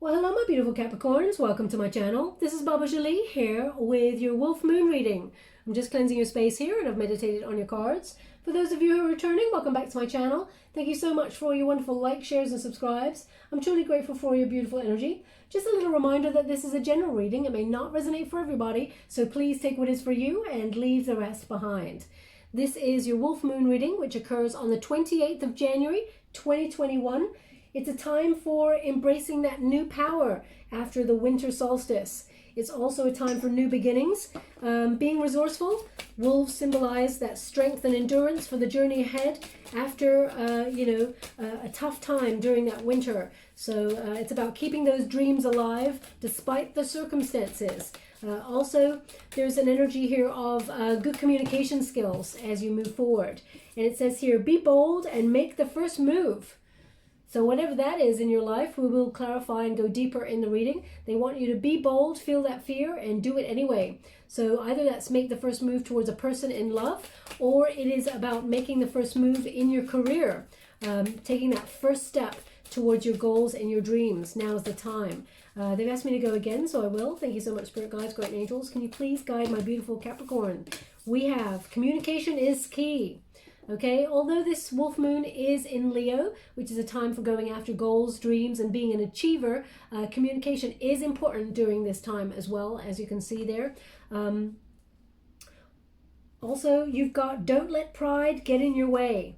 Well, hello my beautiful Capricorns, welcome to my channel. This is Baba Jolie here with your Wolf Moon reading. I'm just cleansing your space here and I've meditated on your cards. For those of you who are returning, welcome back to my channel. Thank you so much for all your wonderful likes, shares and subscribes. I'm truly grateful for your beautiful energy. Just a little reminder that this is a general reading. It may not resonate for everybody, so please take what is for you and leave the rest behind. This is your Wolf Moon reading, which occurs on the 28th of January, 2021. It's a time for embracing that new power after the winter solstice. It's also a time for new beginnings. Being resourceful, wolves symbolize that strength and endurance for the journey ahead after, a tough time during that winter. So it's about keeping those dreams alive despite the circumstances. Also, there's an energy here of good communication skills as you move forward. And it says here, be bold and make the first move. So whatever that is in your life, we will clarify and go deeper in the reading. They want you to be bold, feel that fear, and do it anyway. So either that's make the first move towards a person in love, or it is about making the first move in your career, taking that first step towards your goals and your dreams. Now is the time. They've asked me to go again, so I will. Thank you so much, Spirit Guides, Great Angels. Can you please guide my beautiful Capricorn? We have communication is key. Okay, although this wolf moon is in Leo, which is a time for going after goals, dreams, and being an achiever, communication is important during this time as well, as you can see there. Also, you've got don't let pride get in your way.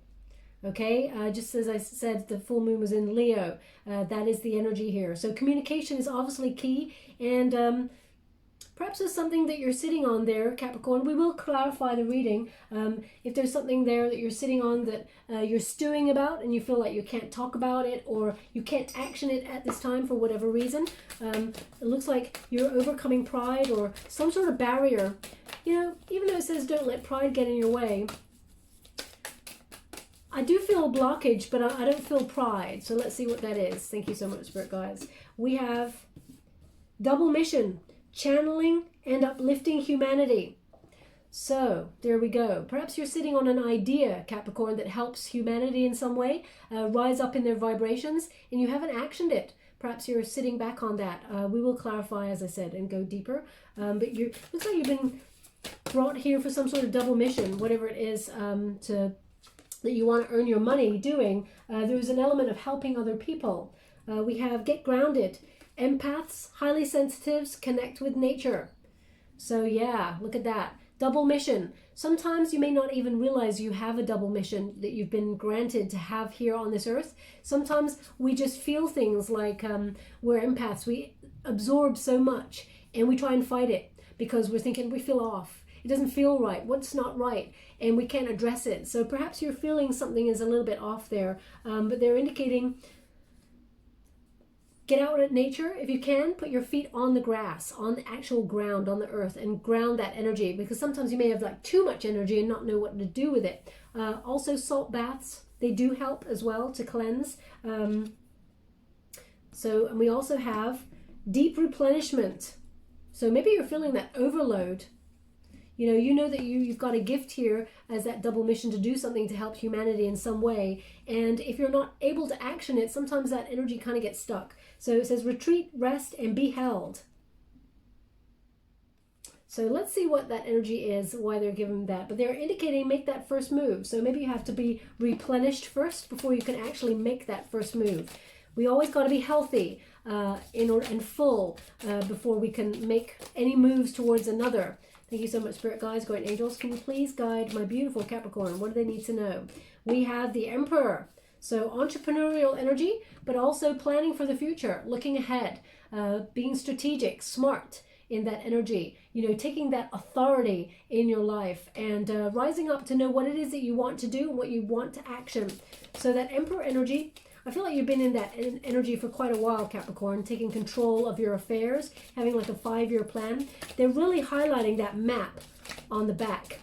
Okay, just as I said, the full moon was in Leo. That is the energy here. So communication is obviously key, and perhaps there's something that you're sitting on there, Capricorn. We will clarify the reading. If there's something there that you're sitting on that you're stewing about and you feel like you can't talk about it or you can't action it at this time for whatever reason, it looks like you're overcoming pride or some sort of barrier. You know, even though it says don't let pride get in your way, I do feel a blockage, but I don't feel pride. So let's see what that is. Thank you so much, Spirit Guides. We have double mission. Channeling and uplifting humanity. So there we go. Perhaps you're sitting on an idea, Capricorn, that helps humanity in some way rise up in their vibrations, and you haven't actioned it. Perhaps you're sitting back on that. We will clarify, as I said, and go deeper. But looks like you've been brought here for some sort of double mission, whatever it is that you want to earn your money doing. There's an element of helping other people. We have get grounded. Empaths, highly sensitives, connect with nature. So yeah, look at that. Double mission. Sometimes you may not even realize you have a double mission that you've been granted to have here on this earth. Sometimes we just feel things like we're empaths. We absorb so much and we try and fight it because we're thinking we feel off. It doesn't feel right. What's not right? And we can't address it. So perhaps you're feeling something is a little bit off there, but they're indicating get out at nature if you can. Put your feet on the grass, on the actual ground, on the earth, and ground that energy, because sometimes you may have like too much energy and not know what to do with it. Also salt baths, they do help as well to cleanse. And we also have deep replenishment. So maybe you're feeling that overload. You know that you've got a gift here as that double mission to do something to help humanity in some way. And if you're not able to action it, sometimes that energy kind of gets stuck. So it says retreat, rest, and be held. So let's see what that energy is, why they're giving that. But they're indicating make that first move. So maybe you have to be replenished first before you can actually make that first move. We always got to be healthy and full before we can make any moves towards another. Thank you so much, Spirit Guides, Great Angels. Can you please guide my beautiful Capricorn? What do they need to know? We have the Emperor. So entrepreneurial energy, but also planning for the future, looking ahead, being strategic, smart in that energy, taking that authority in your life and rising up to know what it is that you want to do and what you want to action. So that Emperor energy, I feel like you've been in that energy for quite a while, Capricorn, taking control of your affairs, having like a 5-year plan. They're really highlighting that map on the back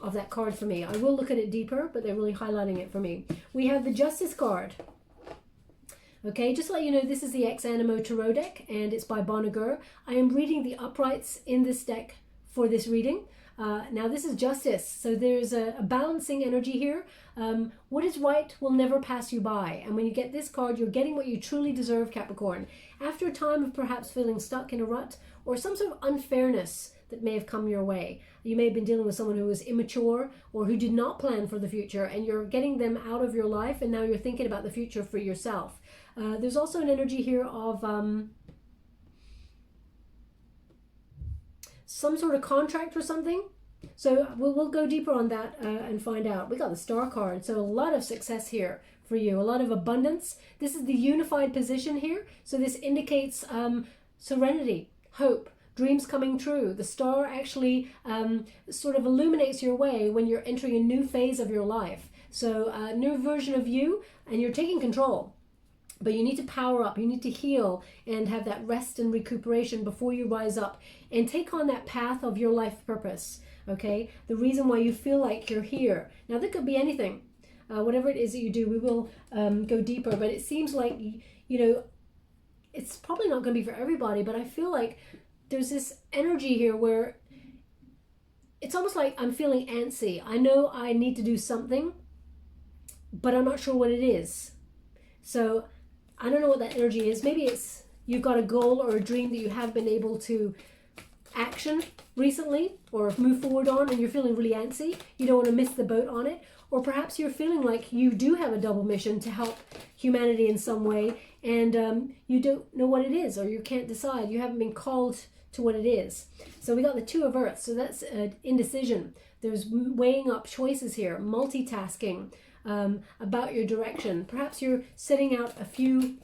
of that card for me. I will look at it deeper, but they're really highlighting it for me. We have the Justice card. Okay, just to let you know, this is the Ex Animo Tarot deck, and it's by Bonnegur. I am reading the uprights in this deck for this reading. Now this is justice, so there's a balancing energy here. What is right will never pass you by, and when you get this card, you're getting what you truly deserve, Capricorn. After a time of perhaps feeling stuck in a rut or some sort of unfairness that may have come your way. You may have been dealing with someone who was immature or who did not plan for the future, and you're getting them out of your life, and now you're thinking about the future for yourself. There's also an energy here of some sort of contract or something. So we'll go deeper on that and find out. We got the Star card, so a lot of success here for you, a lot of abundance. This is the unified position here, so this indicates serenity, hope, dreams coming true. The Star actually sort of illuminates your way when you're entering a new phase of your life. So a new version of you, and you're taking control. But you need to power up, you need to heal and have that rest and recuperation before you rise up and take on that path of your life purpose, okay? The reason why you feel like you're here. Now, that could be anything. Whatever it is that you do, we will go deeper. But it seems like, you know, it's probably not going to be for everybody, but I feel like there's this energy here where it's almost like I'm feeling antsy. I know I need to do something, but I'm not sure what it is. So I don't know what that energy is. Maybe it's you've got a goal or a dream that you have been able to action recently or move forward on, and you're feeling really antsy. You don't want to miss the boat on it. Or perhaps you're feeling like you do have a double mission to help humanity in some way, and you don't know what it is, or you can't decide. You haven't been called to what it is. So we got the Two of Earth. So that's indecision. There's weighing up choices here, multitasking. About your direction. Perhaps you're setting out a few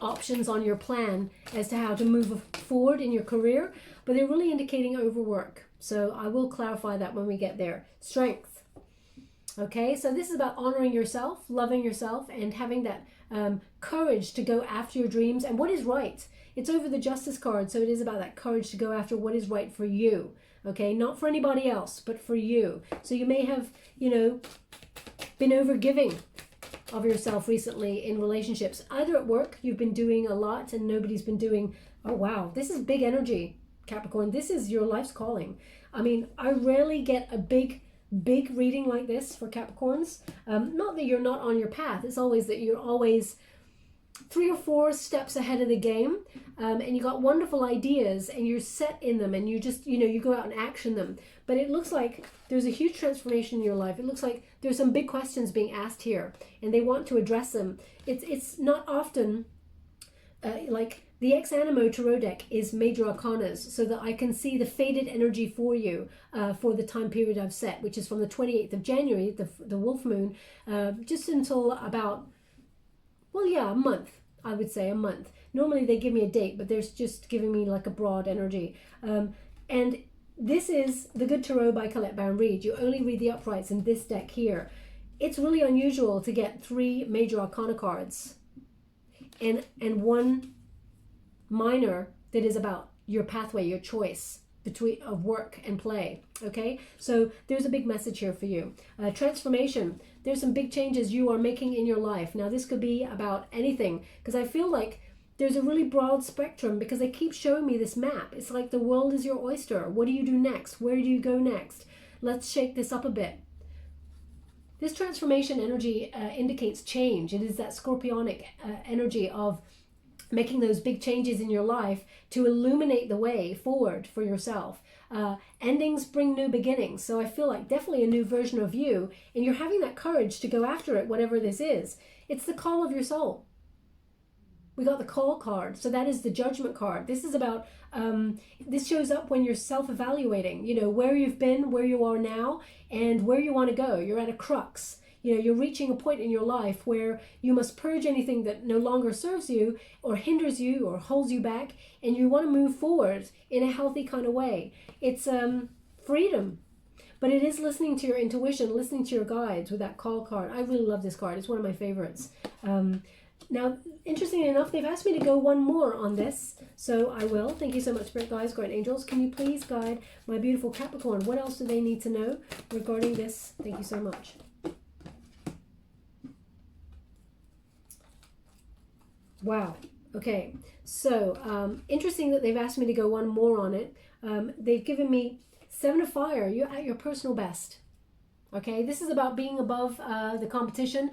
options on your plan as to how to move forward in your career, but they're really indicating overwork. So I will clarify that when we get there. Strength. Okay, so this is about honoring yourself, loving yourself, and having that courage to go after your dreams and what is right. It's over the Justice card, so it is about that courage to go after what is right for you. Okay, not for anybody else, but for you. So you may have, you know, been overgiving of yourself recently in relationships. Either at work, you've been doing a lot and nobody's been doing, oh wow, this is big energy, Capricorn. This is your life's calling. I mean, I rarely get a big reading like this for Capricorns. Not that you're not on your path. It's always that you're always 3 or 4 steps ahead of the game, and you got wonderful ideas and you're set in them, and you just, you know, you go out and action them. But it looks like there's a huge transformation in your life. It looks like there's some big questions being asked here, and they want to address them. It's not often like the Ex Animo Tarot deck is Major Arcanas, so that I can see the faded energy for you for the time period I've set, which is from the 28th of January, the Wolf Moon, just until about, well, yeah, a month. I would say a month. Normally they give me a date, but they're just giving me like a broad energy. And this is the Good Tarot by Colette Baron Reid. You only read the uprights in this deck here. It's really unusual to get 3 Major Arcana cards and 1 minor that is about your pathway, your choice between of work and play. Okay, so there's a big message here for you. Transformation. There's some big changes you are making in your life. Now this could be about anything, because I feel like there's a really broad spectrum, because they keep showing me this map. It's like the world is your oyster. What do you do next? Where do you go next? Let's shake this up a bit. This transformation energy indicates change. It is that scorpionic energy of making those big changes in your life to illuminate the way forward for yourself. Endings bring new beginnings. So I feel like definitely a new version of you, and you're having that courage to go after it, whatever this is. It's the call of your soul. We got the call card. So that is the judgment card. This is about, this shows up when you're self-evaluating, you know, where you've been, where you are now, and where you want to go. You're at a crux. You know, you're reaching a point in your life where you must purge anything that no longer serves you or hinders you or holds you back, and you want to move forward in a healthy kind of way. It's freedom, but it is listening to your intuition, listening to your guides with that call card. I really love this card. It's one of my favorites. Now, interestingly enough, they've asked me to go one more on this, so I will. Thank you so much, Spirit Guides, Guardian Angels. Can you please guide my beautiful Capricorn? What else do they need to know regarding this? Thank you so much. Wow. Okay, so interesting that they've asked me to go one more on it. They've given me Seven of Fire. You're at your personal best. Okay, this is about being above the competition,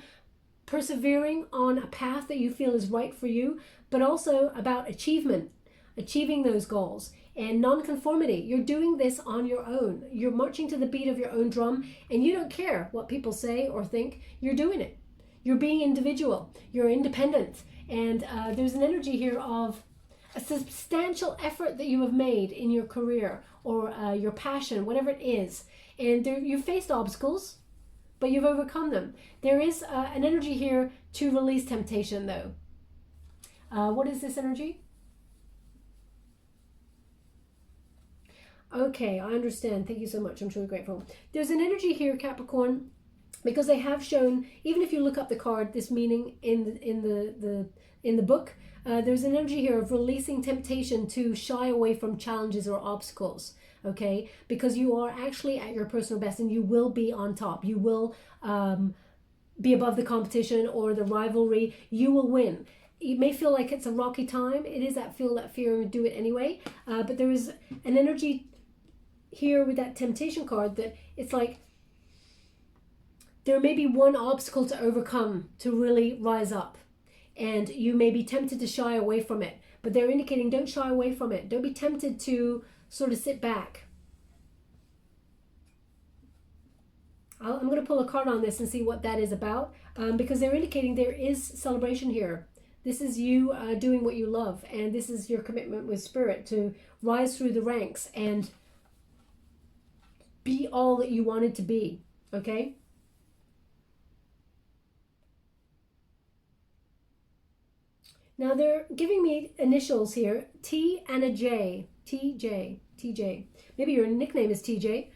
persevering on a path that you feel is right for you, but also about achievement, achieving those goals, and nonconformity. You're doing this on your own. You're marching to the beat of your own drum, and you don't care what people say or think. You're doing it. You're being individual. You're independent. And there's an energy here of a substantial effort that you have made in your career or your passion, whatever it is. And you've faced obstacles, but you've overcome them. There is an energy here to release temptation, though. What is this energy? Okay, I understand. Thank you so much. I'm truly grateful. There's an energy here, Capricorn, because they have shown, even if you look up the card, this meaning in the book, there's an energy here of releasing temptation to shy away from challenges or obstacles. Okay, because you are actually at your personal best, and you will be on top. You will be above the competition or the rivalry. You will win. You may feel like it's a rocky time. It is that feel, that fear, and do it anyway. But there is an energy here with that temptation card that it's like there may be one obstacle to overcome to really rise up, and you may be tempted to shy away from it, but they're indicating don't shy away from it. Don't be tempted to sort of sit back. I'm going to pull a card on this and see what that is about, because they're indicating there is celebration here. This is you doing what you love, and this is your commitment with spirit to rise through the ranks and be all that you wanted to be, okay? Now they're giving me initials here, T and a J, TJ. Maybe your nickname is TJ.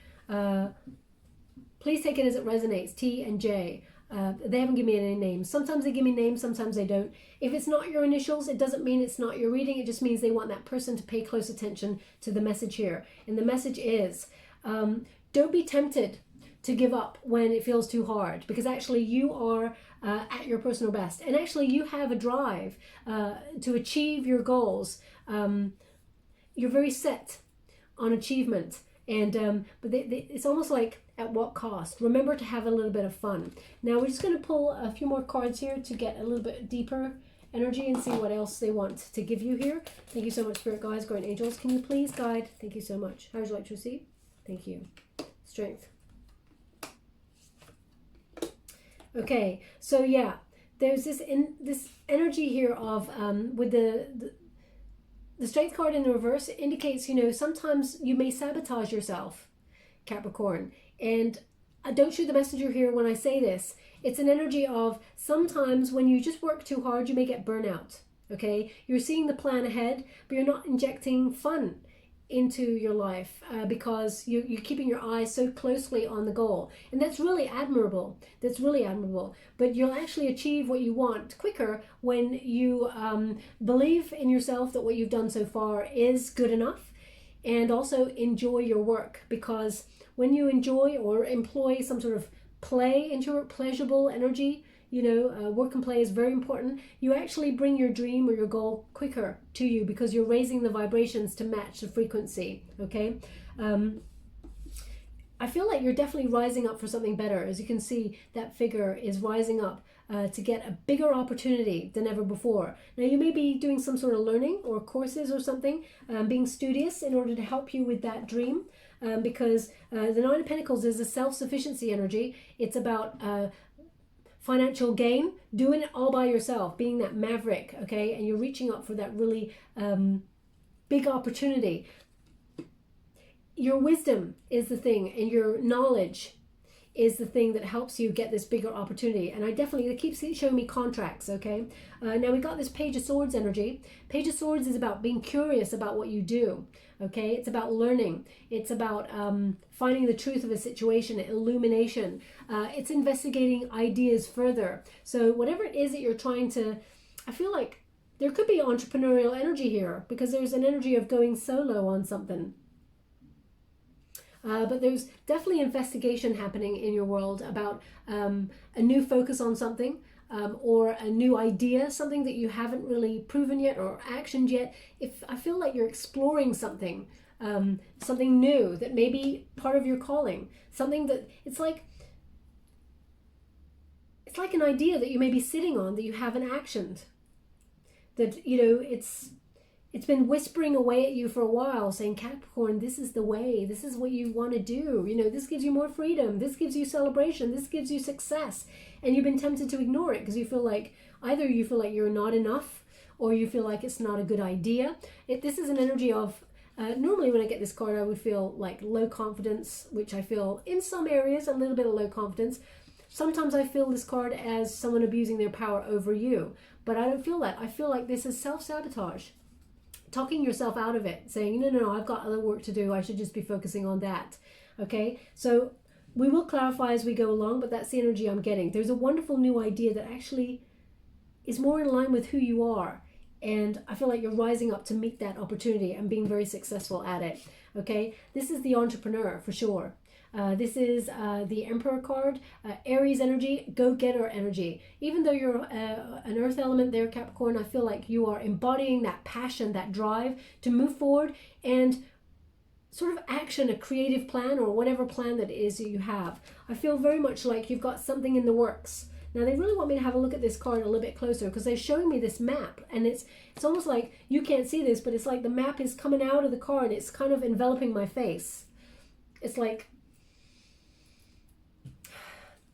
Please take it as it resonates, T and J. They haven't given me any names. Sometimes they give me names, sometimes they don't. If it's not your initials, it doesn't mean it's not your reading. It just means they want that person to pay close attention to the message here. And the message is, don't be tempted to give up when it feels too hard, because actually you are at your personal best. And actually you have a drive to achieve your goals. You're very set on achievement. And but it's almost like, at what cost? Remember to have a little bit of fun. Now we're just going to pull a few more cards here to get a little bit deeper energy and see what else they want to give you here. Thank you so much, Spirit Guides, Guardian Angels. Can you please guide? Thank you so much. How would you like to receive? Thank you. Strength. Okay, so yeah, there's this energy here of with the Strength card in the reverse. It indicates, sometimes you may sabotage yourself, Capricorn. And don't shoot the messenger here when I say this. It's an energy of sometimes when you just work too hard, you may get burnout. Okay, you're seeing the plan ahead, but you're not injecting fun into your life because you're keeping your eyes so closely on the goal. And that's really admirable. That's really admirable. But you'll actually achieve what you want quicker when you believe in yourself that what you've done so far is good enough, and also enjoy your work. Because when you enjoy or employ some sort of play into your pleasurable energy, work and play is very important. You actually bring your dream or your goal quicker to you because you're raising the vibrations to match the frequency, okay? I feel like you're definitely rising up for something better. As you can see, that figure is rising up to get a bigger opportunity than ever before. Now, you may be doing some sort of learning or courses or something, being studious in order to help you with that dream. Because the Nine of Pentacles is a self-sufficiency energy. It's about financial gain, doing it all by yourself, being that maverick, okay? And you're reaching up for that really big opportunity. Your wisdom is the thing, and your knowledge is the thing that helps you get this bigger opportunity. And they keep showing me contracts, okay? Now we got this Page of Swords energy. Page of Swords is about being curious about what you do, okay? It's about learning. It's about finding the truth of a situation, illumination. It's investigating ideas further. So whatever it is that you're trying to, I feel like there could be entrepreneurial energy here, because there's an energy of going solo on something. But there's definitely investigation happening in your world about a new focus on something. or a new idea, something that you haven't really proven yet or actioned yet. If I feel like you're exploring something, something new that may be part of your calling, something that it's like an idea that you may be sitting on that you haven't actioned. That, you know, it's been whispering away at you for a while, saying, Capricorn, this is the way. This is what you want to do. You know, this gives you more freedom. This gives you celebration. This gives you success. And you've been tempted to ignore it because you feel like either you feel like you're not enough, or you feel like it's not a good idea. This is an energy of, normally when I get this card, I would feel like low confidence, which I feel in some areas, a little bit of low confidence. Sometimes I feel this card as someone abusing their power over you, but I don't feel that. I feel like this is self-sabotage. Talking yourself out of it, saying, no, I've got other work to do. I should just be focusing on that. Okay, so we will clarify as we go along, but that's the energy I'm getting. There's a wonderful new idea that actually is more in line with who you are. And I feel like you're rising up to meet that opportunity and being very successful at it. Okay, this is the entrepreneur for sure. This is the Emperor card, Aries energy, go-getter energy. Even though you're an earth element there, Capricorn, I feel like you are embodying that passion, that drive to move forward and sort of action a creative plan or whatever plan that it is that you have. I feel very much like you've got something in the works. Now, they really want me to have a look at this card a little bit closer because they're showing me this map, and it's almost like you can't see this, but it's like the map is coming out of the card. It's kind of enveloping my face. It's like,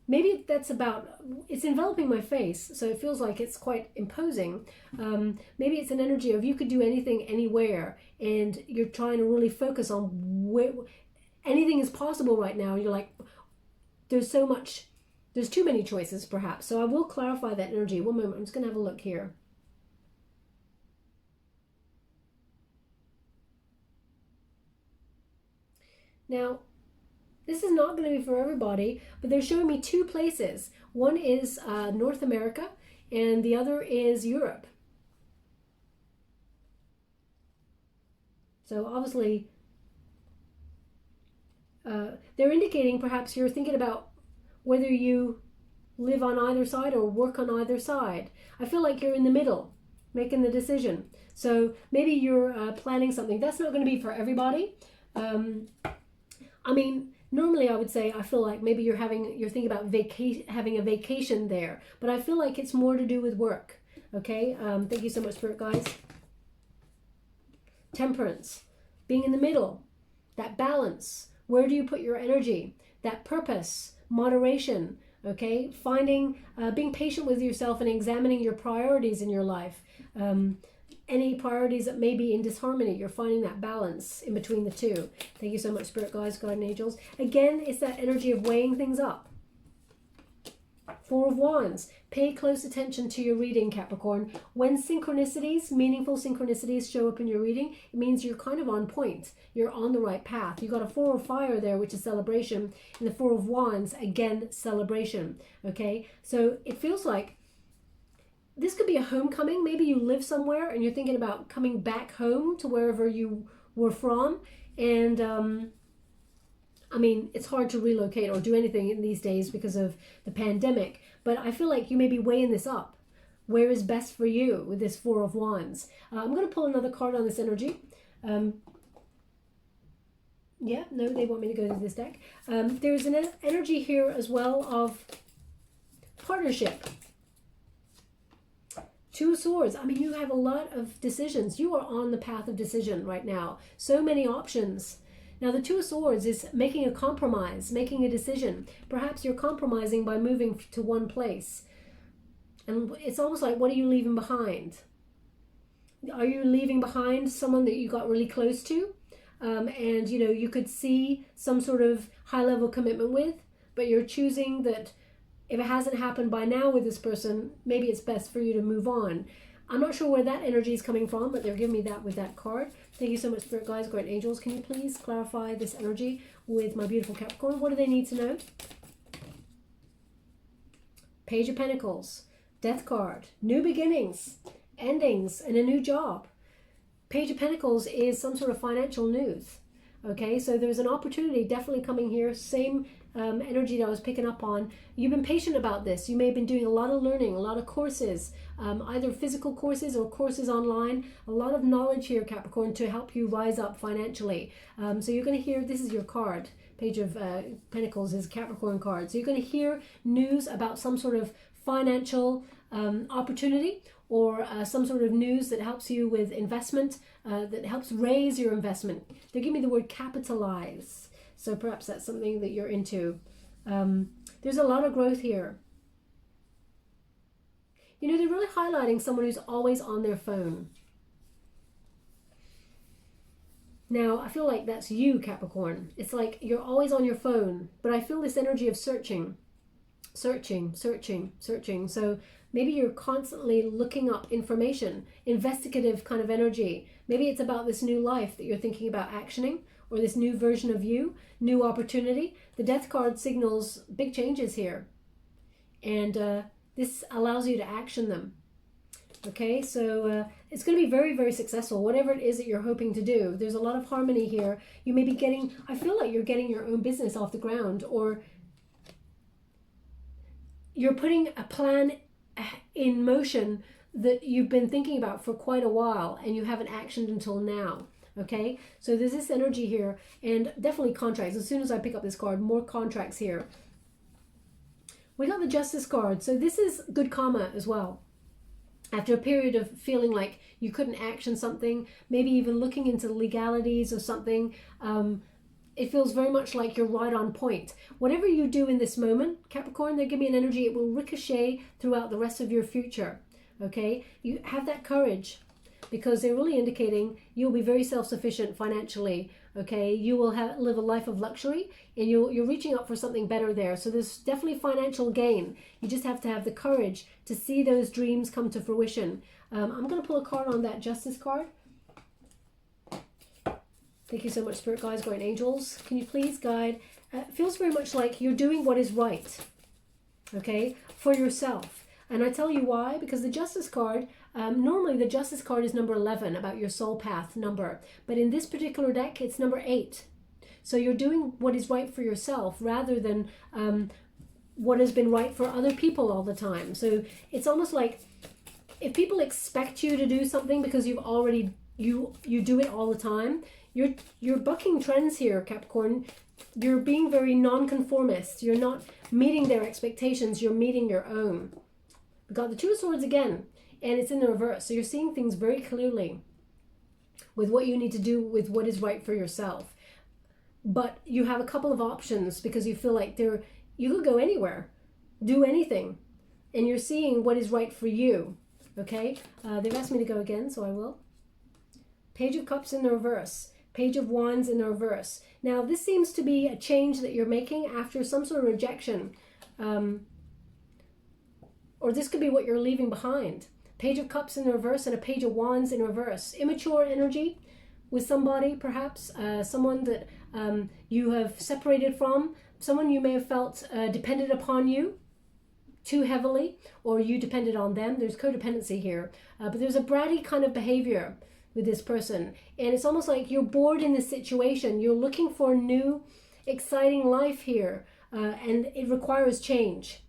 maybe that's about, it's enveloping my face, so it feels like it's quite imposing. Maybe it's an energy of you could do anything, anywhere, and you're trying to really focus on where anything is possible right now. You're like, there's too many choices perhaps. So I will clarify that energy. One moment, I'm just going to have a look here. Now, this is not going to be for everybody, but they're showing me two places. One is North America, and the other is Europe. So obviously, they're indicating perhaps you're thinking about whether you live on either side or work on either side. I feel like you're in the middle, making the decision. So maybe you're planning something. That's not going to be for everybody. I mean, normally I would say I feel like maybe you're thinking about having a vacation there, but I feel like it's more to do with work. Okay, thank you so much, Spirit guys. Temperance, being in the middle, that balance. Where do you put your energy? That purpose, moderation. Okay, finding, being patient with yourself and examining your priorities in your life. Any priorities that may be in disharmony, you're finding that balance in between the two. Thank you so much, Spirit guides, guardian angels. Again, it's that energy of weighing things up. Four of Wands. Pay close attention to your reading, Capricorn. When synchronicities, meaningful synchronicities show up in your reading, it means you're kind of on point. You're on the right path. You got a Four of Fire there, which is celebration, and the Four of Wands, again, celebration. Okay, so it feels like this could be a homecoming. Maybe you live somewhere and you're thinking about coming back home to wherever you were from. And I mean, it's hard to relocate or do anything in these days because of the pandemic. But I feel like you may be weighing this up. Where is best for you with this Four of Wands? I'm going to pull another card on this energy. Yeah, no, they want me to go to this deck. There's an energy here as well of partnership. Two of Swords. I mean, you have a lot of decisions. You are on the path of decision right now. So many options. Now, the Two of Swords is making a compromise, making a decision. Perhaps you're compromising by moving to one place. And it's almost like, what are you leaving behind? Are you leaving behind someone that you got really close to? And, you know, you could see some sort of high-level commitment with, but you're choosing that if it hasn't happened by now with this person, maybe it's best for you to move on. I'm not sure where that energy is coming from, but they're giving me that with that card. Thank you so much, Spirit guides, great angels. Can you please clarify this energy with my beautiful Capricorn? What do they need to know? Page of Pentacles, Death card, new beginnings, endings, and a new job. Page of Pentacles is some sort of financial news. Okay, so there's an opportunity definitely coming here. Same energy that I was picking up on. You've been patient about this. You may have been doing a lot of learning, a lot of courses, either physical courses or courses online. A lot of knowledge here, Capricorn, to help you rise up financially. So you're going to hear, this is your card. Page of Pentacles is Capricorn card. So you're going to hear news about some sort of financial opportunity, or some sort of news that helps you with investment, that helps raise your investment. They give me the word capitalize. So perhaps that's something that you're into. There's a lot of growth here. You know, they're really highlighting someone who's always on their phone. Now, I feel like that's you, Capricorn. It's like you're always on your phone, but I feel this energy of searching. So maybe you're constantly looking up information, investigative kind of energy. Maybe it's about this new life that you're thinking about actioning, or this new version of you, new opportunity. The Death card signals big changes here, and this allows you to action them. Okay, so it's going to be very, very successful, whatever it is that you're hoping to do. There's a lot of harmony here. You may be getting, I feel like you're getting your own business off the ground, or you're putting a plan in motion that you've been thinking about for quite a while and you haven't actioned until now. Okay, so there's this energy here, and definitely contracts. As soon as I pick up this card, more contracts here. We got the Justice card, so this is good karma as well. After a period of feeling like you couldn't action something, maybe even looking into the legalities of something, it feels very much like you're right on point. Whatever you do in this moment, Capricorn, they give me an energy, it will ricochet throughout the rest of your future. Okay, you have that courage, because they're really indicating you'll be very self-sufficient financially. Okay, you will live a life of luxury, and you're reaching up for something better there. So there's definitely financial gain. You just have to have the courage to see those dreams come to fruition. I'm going to pull a card on that Justice card. Thank you so much, Spirit Guides, Guardian Angels. Can you please guide? It feels very much like you're doing what is right, okay, for yourself. And I tell you why, because the Justice card, normally the Justice card is number 11, about your soul path number. But in this particular deck, it's number 8. So you're doing what is right for yourself rather than what has been right for other people all the time. So it's almost like if people expect you to do something because you've already, you do it all the time, you're bucking trends here, Capricorn. You're being very non-conformist. You're not meeting their expectations. You're meeting your own. We got the Two of Swords again, and it's in the reverse. So you're seeing things very clearly with what you need to do with what is right for yourself. But you have a couple of options because you feel like you could go anywhere, do anything, and you're seeing what is right for you. Okay, they've asked me to go again, so I will. Page of Cups in the reverse. Page of Wands in the reverse. Now, this seems to be a change that you're making after some sort of rejection. Or this could be what you're leaving behind. Page of Cups in the reverse and a Page of Wands in reverse. Immature energy with somebody, perhaps. Someone that you have separated from. Someone you may have felt depended upon you too heavily, or you depended on them. There's codependency here. But there's a bratty kind of behavior with this person, and it's almost like you're bored in this situation. You're looking for a new exciting life here, and it requires change.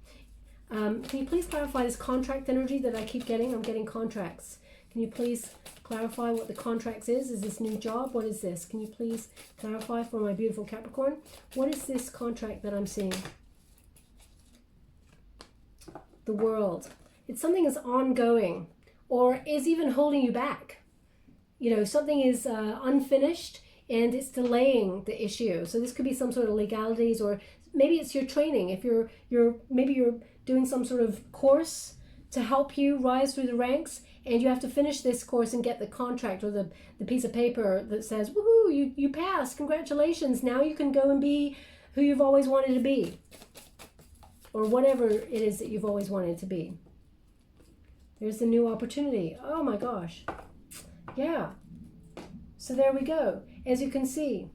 Can you please clarify this contract energy that I keep getting? I'm getting contracts. Can you please clarify what the contracts is? Is this new job? What is this? Can you please clarify for my beautiful Capricorn? What is this contract that I'm seeing? The World. It's something that's ongoing, or is even holding you back. You know, something is unfinished and it's delaying the issue. So this could be some sort of legalities, or maybe it's your training. If maybe you're doing some sort of course to help you rise through the ranks, and you have to finish this course and get the contract or the piece of paper that says, woohoo, you passed, congratulations, now you can go and be who you've always wanted to be, or whatever it is that you've always wanted to be. There's the new opportunity. Oh my gosh. Yeah, so there we go. As you can see,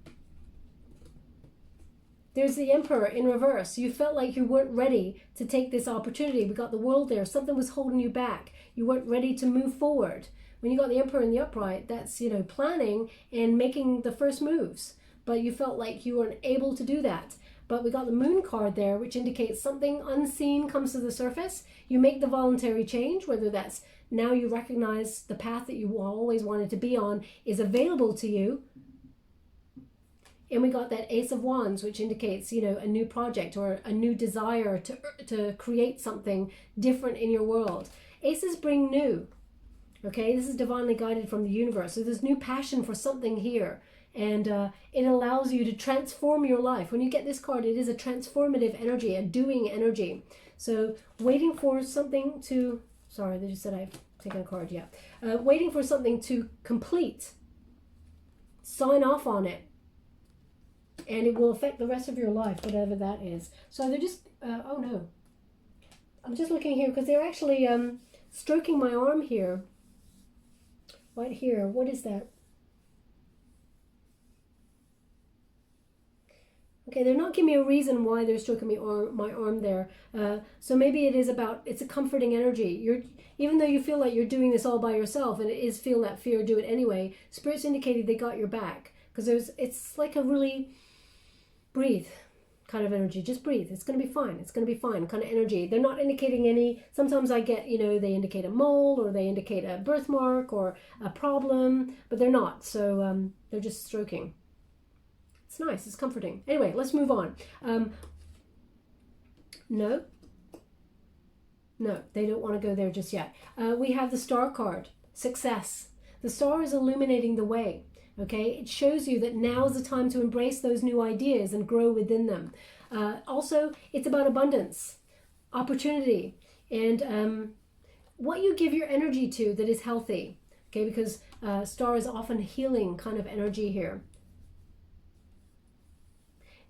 there's the Emperor in reverse. You felt like you weren't ready to take this opportunity. We got the World there. Something was holding you back. You weren't ready to move forward. When you got the Emperor in the upright, that's, you know, planning and making the first moves. but you felt like you weren't able to do that. But we got the moon card there, which indicates something unseen comes to the surface. You make the voluntary change, whether that's now you recognize the path that you always wanted to be on is available to you. And we got that Ace of Wands, which indicates, you know, a new project or a new desire to create something different in your world. Aces bring new. Okay, this is divinely guided from the universe. So there's new passion for something here. And it allows you to transform your life. When you get this card, it is a transformative energy, a doing energy. So waiting for something to, sorry, they just said I've taken a card, yeah. Waiting for something to complete. Sign off on it. And it will affect the rest of your life, whatever that is. So they're just, oh no. I'm just looking here because they're actually stroking my arm here. Right here. What is that? Okay, they're not giving me a reason why they're stroking my arm there. So maybe it is about, it's a comforting energy. Even though you feel like you're doing this all by yourself, and it is feel that fear, do it anyway, Spirit's indicated they got your back. Because it's like a really breathe kind of energy. Just breathe. It's going to be fine. It's going to be fine kind of energy. They're not indicating any, sometimes I get, you know, they indicate a mole or they indicate a birthmark or a problem, but they're not. So they're just stroking. It's nice. It's comforting. Anyway, let's move on. No, they don't want to go there just yet. We have the Star card, success. The star is illuminating the way. Okay, it shows you that now is the time to embrace those new ideas and grow within them. Also, it's about abundance, opportunity, and what you give your energy to that is healthy. Okay, because star is often healing kind of energy here.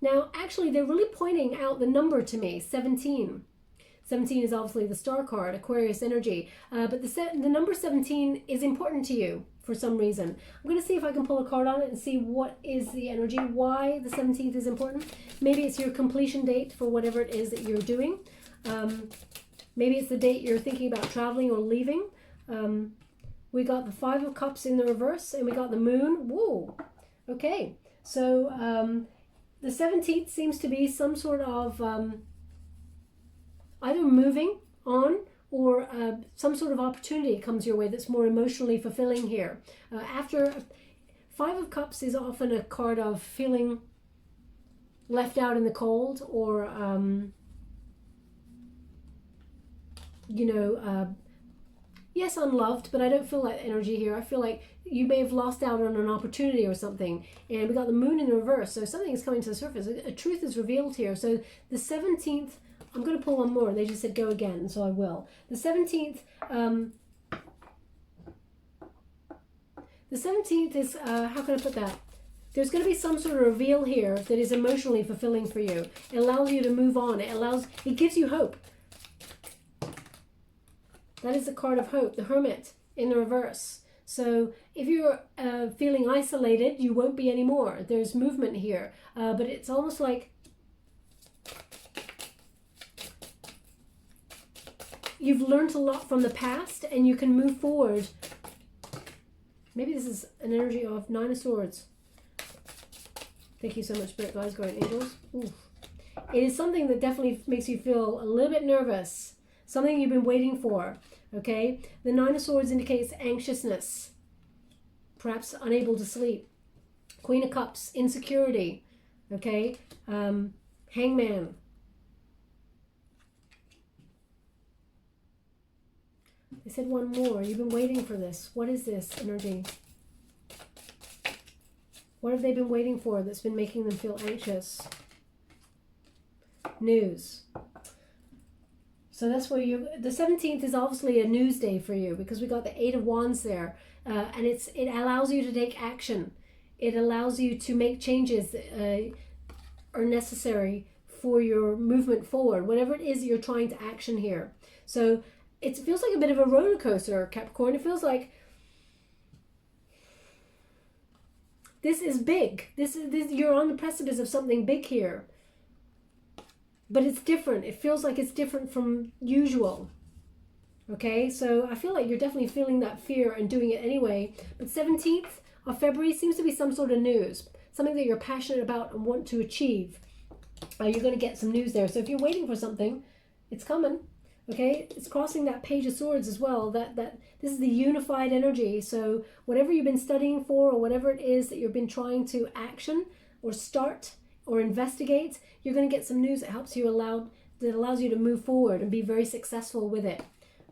Now, actually, they're really pointing out the number to me, 17. 17 is obviously the star card, Aquarius energy. But the number 17 is important to you for some reason. I'm going to see if I can pull a card on it and see what is the energy, why the 17th is important. Maybe it's your completion date for whatever it is that you're doing. Maybe it's the date you're thinking about traveling or leaving. We got the 5 of Cups in the reverse, and we got the moon. Whoa. Okay. So the 17th seems to be some sort of either moving on or some sort of opportunity comes your way that's more emotionally fulfilling here. After 5 of Cups is often a card of feeling left out in the cold or, yes, unloved, but I don't feel that energy here. I feel like you may have lost out on an opportunity or something. And we got the moon in the reverse, so something is coming to the surface. A truth is revealed here. So the 17th, I'm going to pull one more. They just said go again, so I will. The 17th is, how can I put that? There's going to be some sort of reveal here that is emotionally fulfilling for you. It allows you to move on. It gives you hope. That is the card of hope, the Hermit in the reverse. So if you're feeling isolated, you won't be anymore. There's movement here. But it's almost like you've learned a lot from the past and you can move forward. Maybe this is an energy of 9 of Swords. Thank you so much, Spirit Guides, Guardian Angels. Oof. It is something that definitely makes you feel a little bit nervous. Something you've been waiting for, okay? The 9 of Swords indicates anxiousness, perhaps unable to sleep. Queen of Cups, insecurity, okay? Hangman. They said one more. You've been waiting for this. What is this energy? What have they been waiting for that's been making them feel anxious? News. So that's where the 17th is obviously a news day for you because we got the 8 of Wands there. And it allows you to take action. It allows you to make changes that are necessary for your movement forward, whatever it is that you're trying to action here. So it feels like a bit of a roller coaster, Capricorn. It feels like this is big. This you're on the precipice of something big here. But it's different. It feels like it's different from usual. Okay, so I feel like you're definitely feeling that fear and doing it anyway. But 17th of February seems to be some sort of news. something that you're passionate about and want to achieve. You're going to get some news there. So if you're waiting for something, it's coming. Okay, it's crossing that Page of Swords as well. That this is the unified energy. So whatever you've been studying for, or whatever it is that you've been trying to action or start or investigate, you're going to get some news that helps you that allows you to move forward and be very successful with it.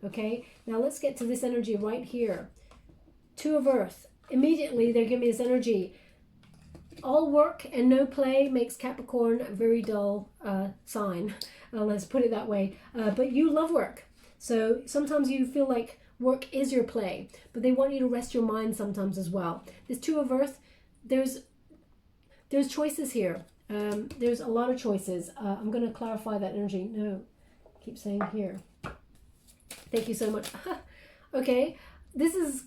Okay, now let's get to this energy right here. Two of Earth. Immediately they're giving me this energy. All work and no play makes Capricorn a very dull sign. Let's put it that way. But you love work. So sometimes you feel like work is your play, but they want you to rest your mind sometimes as well. This Two of Earth, there's choices here. There's a lot of choices. I'm going to clarify that energy. No, keep saying here. Thank you so much. Okay, this is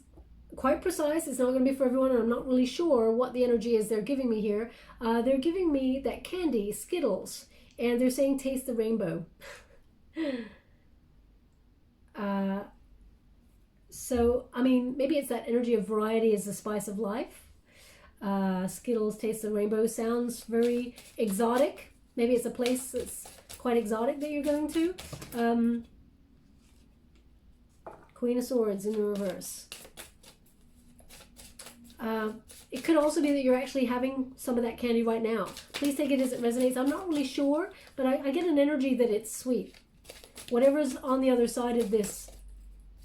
quite precise. It's not going to be for everyone, and I'm not really sure what the energy is they're giving me here. They're giving me that candy, Skittles, and they're saying taste the rainbow. So, I mean, maybe it's that energy of variety is the spice of life. Skittles, taste the rainbow sounds very exotic. Maybe it's a place that's quite exotic that you're going to. Queen of Swords in the reverse. It could also be that you're actually having some of that candy right now. Please take it as it resonates. I'm not really sure, but I get an energy that it's sweet. Whatever's on the other side of this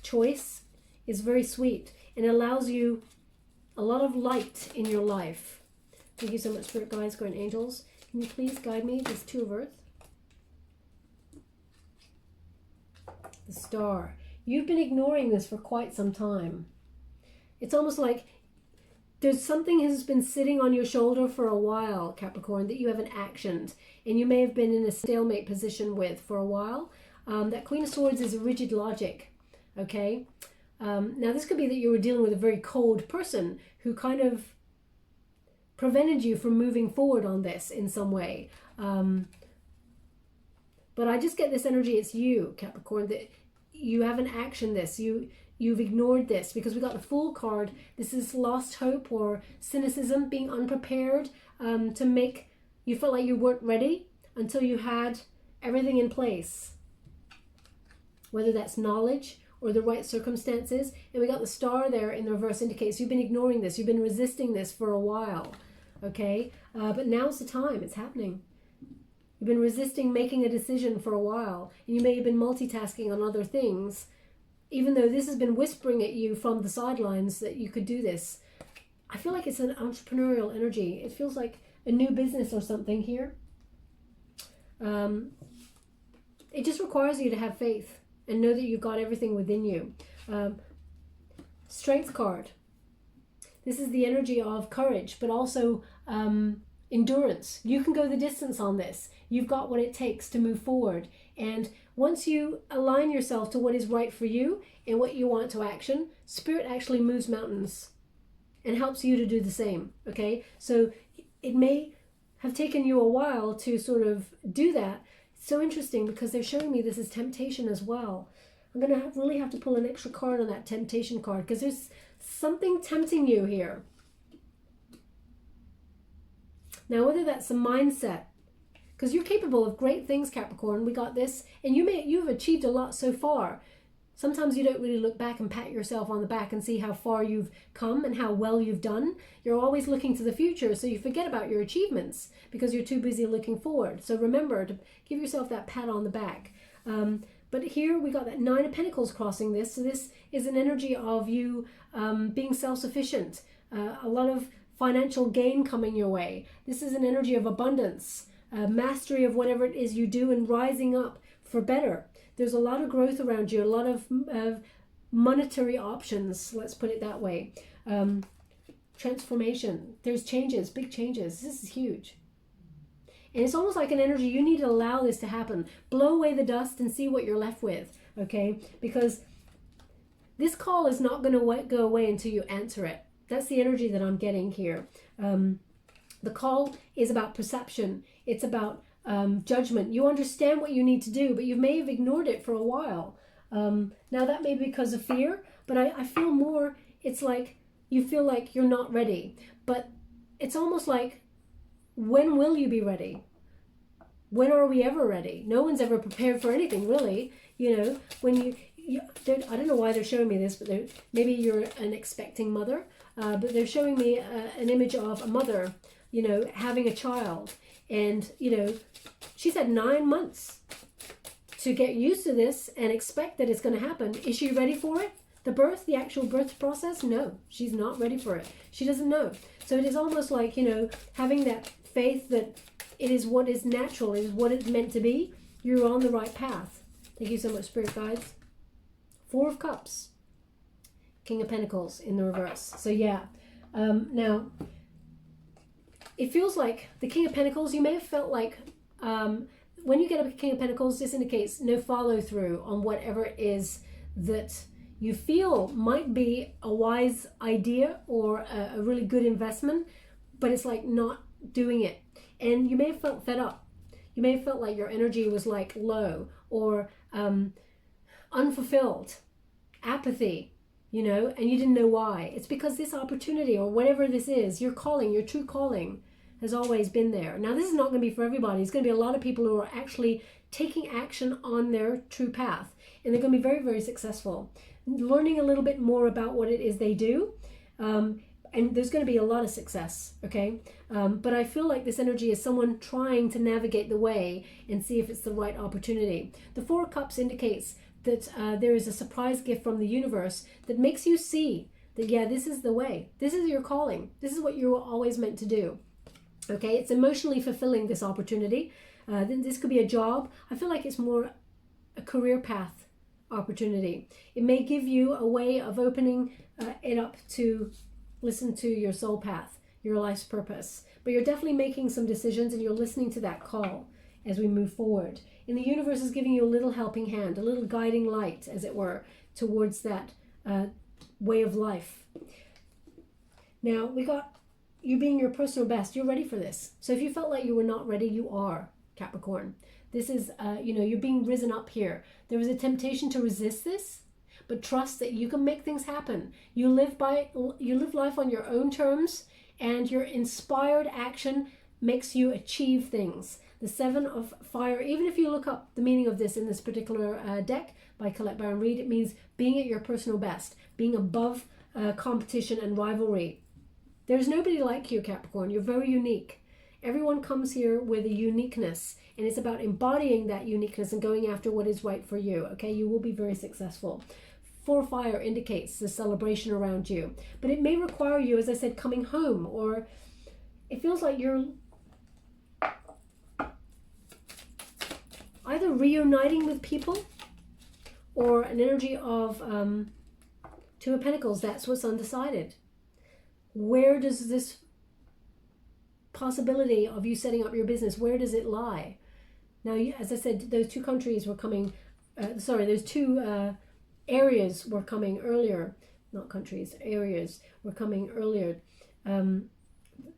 choice is very sweet and allows you a lot of light in your life. Thank you so much, Spirit Guides, Guardian Angels. Can you please guide me? This Two of Earth. The Star. You've been ignoring this for quite some time. It's almost like there's something has been sitting on your shoulder for a while, Capricorn, that you haven't actioned, and you may have been in a stalemate position with for a while. That Queen of Swords is a rigid logic, okay? Now this could be that you were dealing with a very cold person who kind of prevented you from moving forward on this in some way. But I just get this energy, it's you, Capricorn, that you haven't actioned this. You've ignored this because we got the Fool card. This is lost hope or cynicism, being unprepared to make you felt like you weren't ready until you had everything in place, whether that's knowledge or the right circumstances. And we got the Star there in the reverse, indicates you've been ignoring this. You've been resisting this for a while, okay? But now's the time. It's happening. You've been resisting making a decision for a while, and you may have been multitasking on other things, even though this has been whispering at you from the sidelines that you could do this. I feel like it's an entrepreneurial energy. It feels like a new business or something here. It just requires you to have faith and know that you've got everything within you. Strength card. This is the energy of courage, but also endurance. You can go the distance on this. You've got what it takes to move forward. And once you align yourself to what is right for you and what you want to action, Spirit actually moves mountains and helps you to do the same, okay? So it may have taken you a while to sort of do that. It's so interesting because they're showing me this is temptation as well. I'm going to really have to pull an extra card on that temptation card because there's something tempting you here. Now, whether that's a mindset, because you're capable of great things, Capricorn, we got this, and you've achieved a lot so far. Sometimes you don't really look back and pat yourself on the back and see how far you've come and how well you've done. You're always looking to the future, so you forget about your achievements because you're too busy looking forward. So remember to give yourself that pat on the back. But here we got that Nine of Pentacles crossing this. So this is an energy of you being self-sufficient. A lot of financial gain coming your way. This is an energy of abundance, mastery of whatever it is you do and rising up for better. There's a lot of growth around you, a lot of monetary options, let's put it that way. Transformation. There's changes, big changes. This is huge. And it's almost like an energy, you need to allow this to happen. Blow away the dust and see what you're left with, okay? Because this call is not going to go away until you answer it. That's the energy that I'm getting here. The call is about perception. It's about judgment. You understand what you need to do, but you may have ignored it for a while. Now that may be because of fear, but I feel more, it's like you feel like you're not ready. But it's almost like When will you be ready? When are we ever ready? No one's ever prepared for anything, really. You know, when I don't know why they're showing me this, but maybe you're an expecting mother, but they're showing me an image of a mother, you know, having a child. And, you know, she's had 9 months to get used to this and expect that it's going to happen. Is she ready for it? The actual birth process? No, she's not ready for it. She doesn't know. So it is almost like, you know, having that faith that it is what is natural, it is what it's meant to be. You're on the right path. Thank you so much, Spirit Guides. 4 of Cups. King of Pentacles in the reverse. So yeah, now it feels like the King of Pentacles, you may have felt like when you get a King of Pentacles, this indicates no follow through on whatever it is that you feel might be a wise idea or a really good investment, but it's like not doing it. And you may have felt fed up. You may have felt like your energy was like low or unfulfilled, apathy, you know, and you didn't know why. It's because this opportunity or whatever this is, your calling, your true calling has always been there. Now, this is not going to be for everybody. It's going to be a lot of people who are actually taking action on their true path, and they're going to be very, very successful. Learning a little bit more about what it is they do, and there's going to be a lot of success, okay? But I feel like this energy is someone trying to navigate the way and see if it's the right opportunity. The 4 of Cups indicates that there is a surprise gift from the universe that makes you see that, yeah, this is the way. This is your calling. This is what you were always meant to do, okay? It's emotionally fulfilling, this opportunity. Then this could be a job. I feel like it's more a career path opportunity. It may give you a way of opening it up to listen to your soul path, your life's purpose. But you're definitely making some decisions and you're listening to that call as we move forward. And the universe is giving you a little helping hand, a little guiding light, as it were, towards that way of life. Now, we got you being your personal best. You're ready for this. So if you felt like you were not ready, you are, Capricorn. This is, you know, you're being risen up here. There was a temptation to resist this, but trust that you can make things happen. You live life on your own terms, and your inspired action makes you achieve things. The 7 of Fire, even if you look up the meaning of this in this particular deck by Colette Baron Reid, it means being at your personal best, being above competition and rivalry. There's nobody like you, Capricorn. You're very unique. Everyone comes here with a uniqueness, and it's about embodying that uniqueness and going after what is right for you, okay? You will be very successful. 4 Fire indicates the celebration around you, but it may require you, as I said, coming home, or it feels like you're either reuniting with people or an energy of 2 of Pentacles. That's what's undecided. Where does this possibility of you setting up your business, where does it lie? Now, as I said, those 2 countries were coming, those 2 areas were coming earlier, not countries, areas were coming earlier,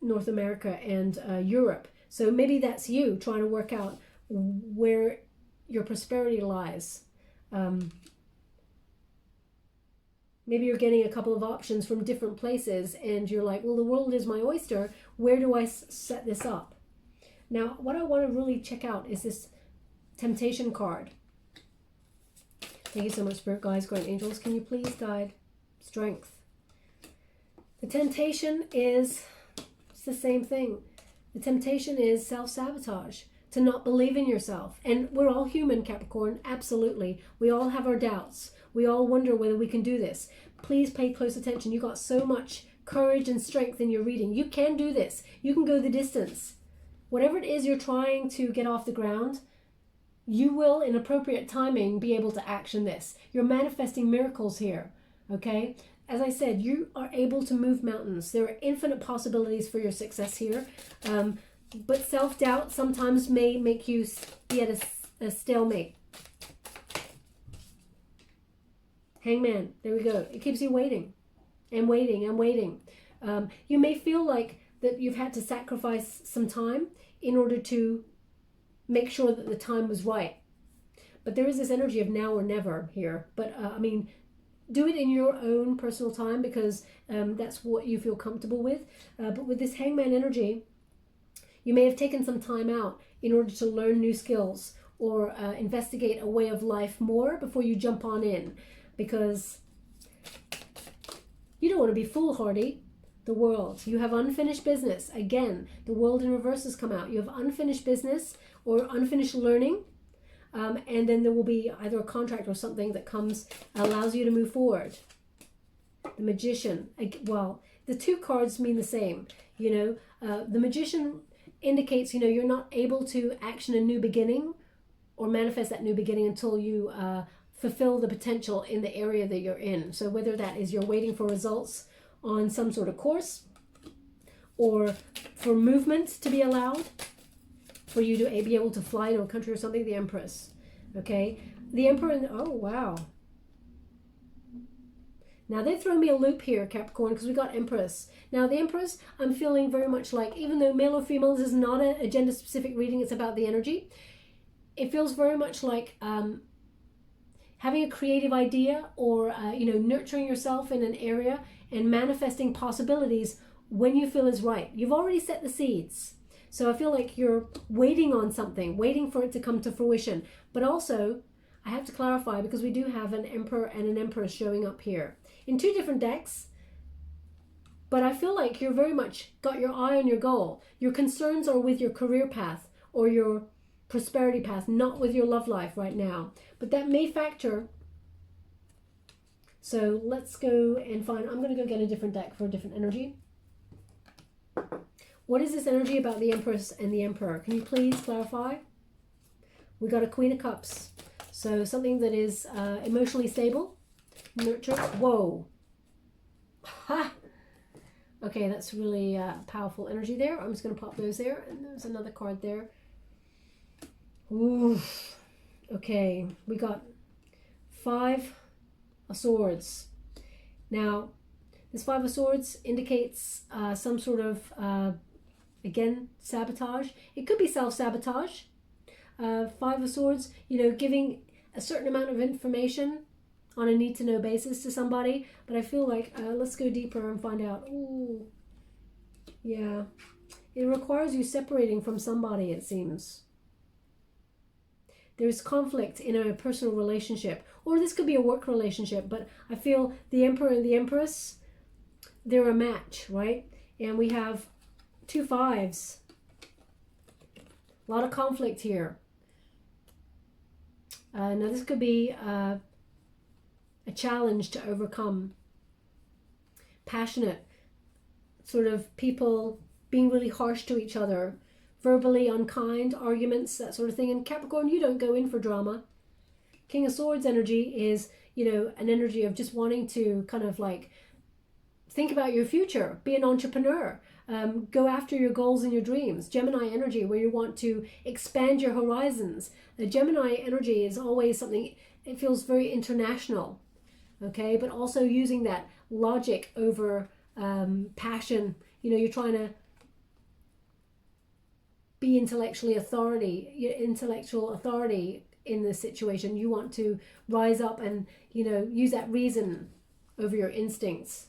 North America and Europe. So maybe that's you trying to work out where your prosperity lies. Maybe you're getting a couple of options from different places and you're like, well, the world is my oyster. Where do I set this up? Now, what I want to really check out is this Temptation card. Thank you so much, Spirit Guides, Guardian Angels. Can you please guide strength? The temptation is, it's the same thing. The temptation is self-sabotage, to not believe in yourself. And we're all human, Capricorn, absolutely. We all have our doubts. We all wonder whether we can do this. Please pay close attention. You got so much courage and strength in your reading. You can do this. You can go the distance. Whatever it is you're trying to get off the ground, you will, in appropriate timing, be able to action this. You're manifesting miracles here, okay? As I said, you are able to move mountains. There are infinite possibilities for your success here. But self-doubt sometimes may make you be at a stalemate. Hangman, there we go. It keeps you waiting and waiting and waiting. You may feel like that you've had to sacrifice some time in order to make sure that the time was right. But there is this energy of now or never here. But I mean, do it in your own personal time because that's what you feel comfortable with. But with this Hangman energy, You may have taken some time out in order to learn new skills or investigate a way of life more before you jump on in, because you don't want to be foolhardy. The world, you have unfinished business. Again, the world in reverse has come out. You have unfinished business or unfinished learning, and then there will be either a contract or something that comes, allows you to move forward. The Magician, well, the two cards mean the same. You know, the Magician indicates, you know, you're not able to action a new beginning or manifest that new beginning until you fulfill the potential in the area that you're in. So whether that is you're waiting for results on some sort of course, or for movement to be allowed, for you to be able to fly to a country or something, the Empress. Okay, the Emperor, oh wow. Now they throw me a loop here, Capricorn, because we got Empress. Now the Empress, I'm feeling very much like, even though male or female, this is not an agenda specific reading, it's about the energy. It feels very much like having a creative idea, or you know, nurturing yourself in an area and manifesting possibilities when you feel is right. You've already set the seeds. So I feel like you're waiting on something, waiting for it to come to fruition. But also, I have to clarify, because we do have an Emperor and an Empress showing up here in two different decks. But I feel like you're very much got your eye on your goal. Your concerns are with your career path or your prosperity path, not with your love life right now. But that may factor. So let's go and find, I'm going to go get a different deck for a different energy. What is this energy about the Empress and the Emperor? Can you please clarify? We got a Queen of Cups. So something that is emotionally stable, nurtured. Whoa. Ha! Okay, that's really powerful energy there. I'm just going to pop those there. And there's another card there. Ooh. Okay, we got 5 of Swords. Now, this 5 of Swords indicates some sort of, again, sabotage. It could be self-sabotage. 5 of Swords, you know, giving a certain amount of information on a need-to-know basis to somebody. But I feel like, let's go deeper and find out. Ooh, yeah. It requires you separating from somebody, it seems. There's conflict in a personal relationship, or this could be a work relationship, but I feel the Emperor and the Empress, they're a match, right? And we have 2 5s. A lot of conflict here. Now this could be a challenge to overcome. Passionate, sort of people being really harsh to each other, verbally unkind, arguments, that sort of thing. And Capricorn, you don't go in for drama. King of Swords energy is, you know, an energy of just wanting to kind of like think about your future, be an entrepreneur, go after your goals and your dreams. Gemini energy, where you want to expand your horizons. The Gemini energy is always something, it feels very international, okay? But also using that logic over passion. You know, you're trying to be intellectual authority in this situation. You want to rise up and, you know, use that reason over your instincts.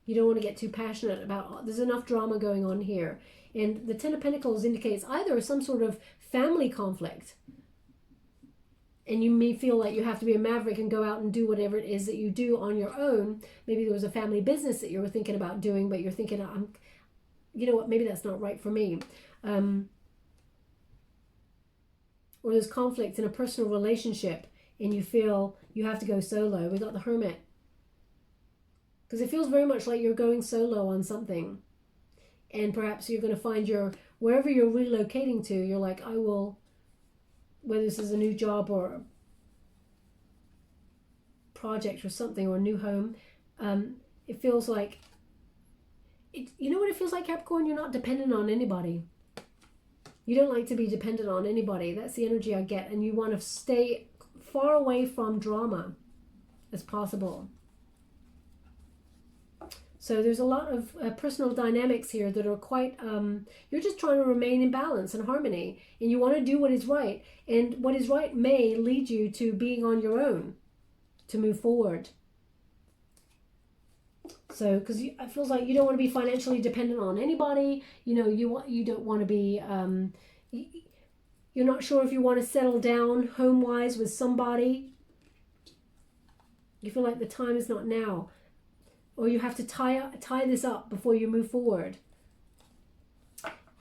You don't want to get too passionate about, there's enough drama going on here. And the 10 of Pentacles indicates either some sort of family conflict, and you may feel like you have to be a maverick and go out and do whatever it is that you do on your own. Maybe there was a family business that you were thinking about doing, but you're thinking, you know what, maybe that's not right for me. Or there's conflict in a personal relationship and you feel you have to go solo. We got the Hermit. Because it feels very much like you're going solo on something. And perhaps you're going to find wherever you're relocating to, you're like, I will, whether this is a new job or a project or something, or a new home, it feels like, you know what it feels like, Capricorn? You're not dependent on anybody. You don't like to be dependent on anybody. That's the energy I get. And you want to stay far away from drama as possible. So there's a lot of personal dynamics here that are quite, you're just trying to remain in balance and harmony. And you want to do what is right. And what is right may lead you to being on your own to move forward. So, because it feels like you don't want to be financially dependent on anybody. You know, you don't want to be. You're not sure if you want to settle down home-wise with somebody. You feel like the time is not now, or you have to tie this up before you move forward.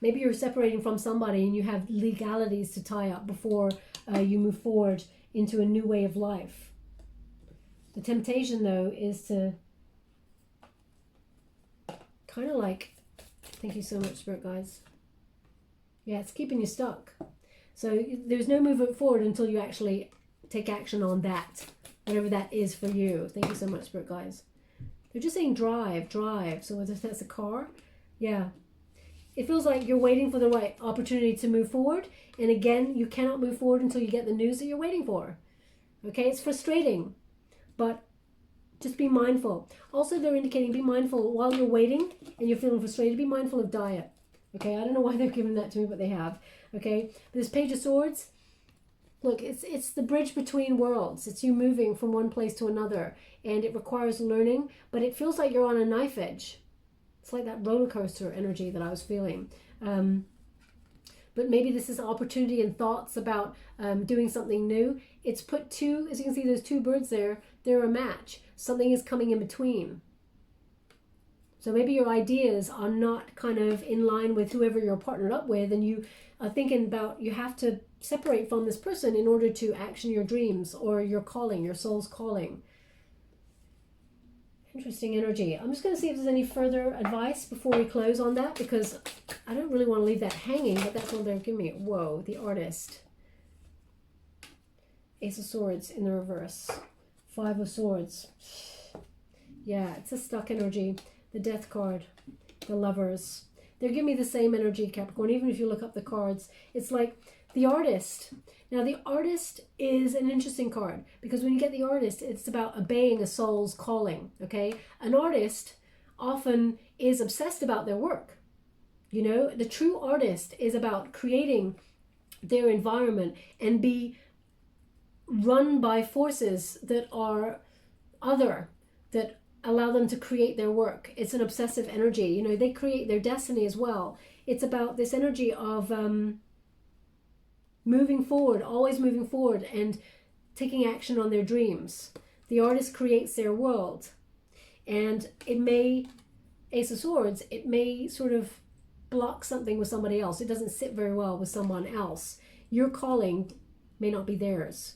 Maybe you're separating from somebody and you have legalities to tie up before you move forward into a new way of life. The temptation, though, is to kind of like, thank you so much, Spirit Guides. Yeah, it's keeping you stuck. So there's no movement forward until you actually take action on that, whatever that is for you. Thank you so much, Spirit Guides. They're just saying drive. So if that's a car, yeah. It feels like you're waiting for the right opportunity to move forward. And again, you cannot move forward until you get the news that you're waiting for. Okay, it's frustrating, but just be mindful. Also, they're indicating be mindful while you're waiting and you're feeling frustrated. Be mindful of diet. Okay, I don't know why they're giving that to me, but they have. Okay, this Page of Swords, look, it's the bridge between worlds. It's you moving from one place to another, and it requires learning, but it feels like you're on a knife edge. It's like that roller coaster energy that I was feeling. But maybe this is an opportunity and thoughts about doing something new. It's put two, as you can see, those two birds there, they're a match. Something is coming in between. So maybe your ideas are not kind of in line with whoever you're partnered up with, and you are thinking about you have to separate from this person in order to action your dreams or your calling, your soul's calling. Interesting energy. I'm just going to see if there's any further advice before we close on that, because I don't really want to leave that hanging, but that's what they're giving me. Whoa, the Artist. Ace of Swords in the reverse. Five of Swords. Yeah, it's a stuck energy. The Death card. The Lovers. They're giving me the same energy, Capricorn. Even if you look up the cards, it's like the Artist. Now, the Artist is an interesting card because when you get the Artist, it's about obeying a soul's calling, okay? An artist often is obsessed about their work. You know, the true artist is about creating their environment and be run by forces that are other, that allow them to create their work. It's an obsessive energy. You know, they create their destiny as well. It's about this energy of moving forward, always moving forward and taking action on their dreams. The artist creates their world. And it may, Ace of Swords, it may sort of block something with somebody else. It doesn't sit very well with someone else. Your calling may not be theirs.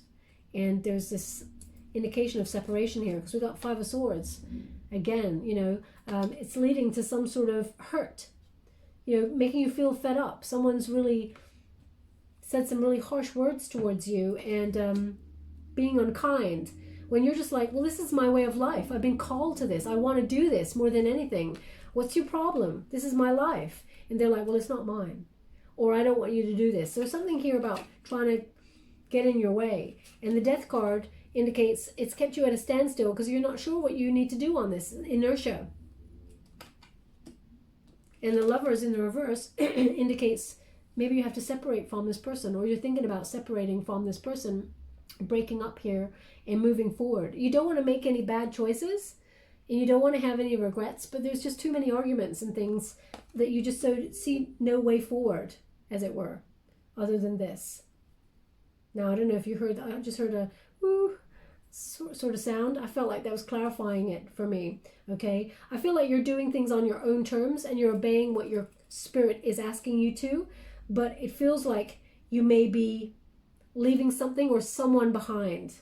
And there's this indication of separation here because we got Five of Swords. Again, you know, it's leading to some sort of hurt. You know, making you feel fed up. Someone's really said some really harsh words towards you and being unkind when you're just like, well, this is my way of life. I've been called to this. I want to do this more than anything. What's your problem? This is my life. And they're like, well, it's not mine. Or I don't want you to do this. So there's something here about trying to get in your way. And the Death card indicates it's kept you at a standstill because you're not sure what you need to do on this. Inertia. And the Lovers in the reverse indicates maybe you have to separate from this person, or you're thinking about separating from this person, breaking up here and moving forward. You don't want to make any bad choices and you don't want to have any regrets, but there's just too many arguments and things that you just see no way forward, as it were, other than this. Now, I don't know if you heard, I just heard a woo sort of sound. I felt like that was clarifying it for me, okay? I feel like you're doing things on your own terms and you're obeying what your spirit is asking you to, but it feels like you may be leaving something or someone behind.